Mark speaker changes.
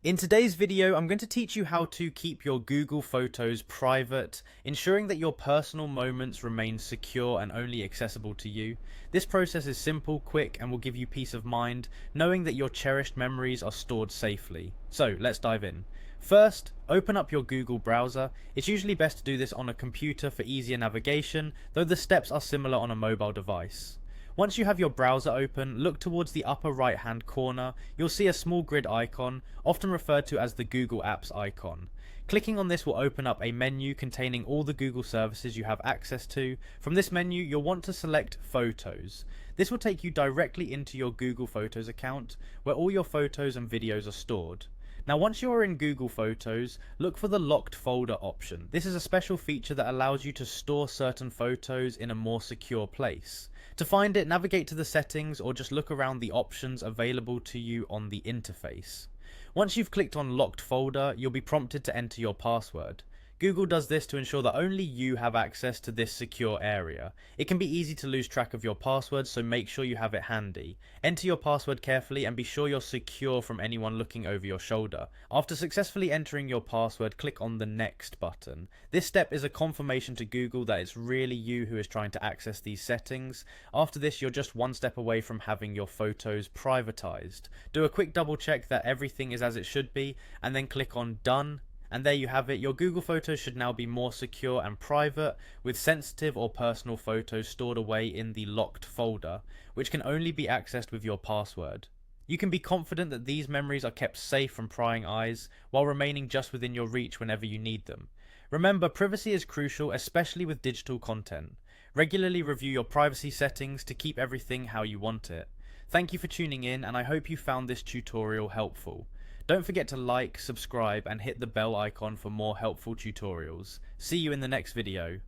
Speaker 1: In today's video, I'm going to teach you how to keep your Google Photos private, ensuring that your personal moments remain secure and only accessible to you. This process is simple, quick, and will give you peace of mind, knowing that your cherished memories are stored safely. So, let's dive in. First, open up your Google browser. It's usually best to do this on a computer for easier navigation, though the steps are similar on a mobile device. Once you have your browser open, look towards the upper right hand corner. You'll see a small grid icon, often referred to as the Google Apps icon. Clicking on this will open up a menu containing all the Google services you have access to. From this menu, you'll want to select Photos. This will take you directly into your Google Photos account, where all your photos and videos are stored. Now once you are in Google Photos, look for the locked folder option. This is a special feature that allows you to store certain photos in a more secure place. To find it, navigate to the settings or just look around the options available to you on the interface. Once you've clicked on locked folder, you'll be prompted to enter your password. Google does this to ensure that only you have access to this secure area. It can be easy to lose track of your password, so make sure you have it handy. Enter your password carefully and be sure you're secure from anyone looking over your shoulder. After successfully entering your password, click on the Next button. This step is a confirmation to Google that it's really you who is trying to access these settings. After this, you're just one step away from having your photos privatized. Do a quick double check that everything is as it should be, and then click on Done. And there you have it, your Google Photos should now be more secure and private, with sensitive or personal photos stored away in the locked folder, which can only be accessed with your password. You can be confident that these memories are kept safe from prying eyes, while remaining just within your reach whenever you need them. Remember, privacy is crucial, especially with digital content. Regularly review your privacy settings to keep everything how you want it. Thank you for tuning in, and I hope you found this tutorial helpful. Don't forget to like, subscribe, and hit the bell icon for more helpful tutorials. See you in the next video.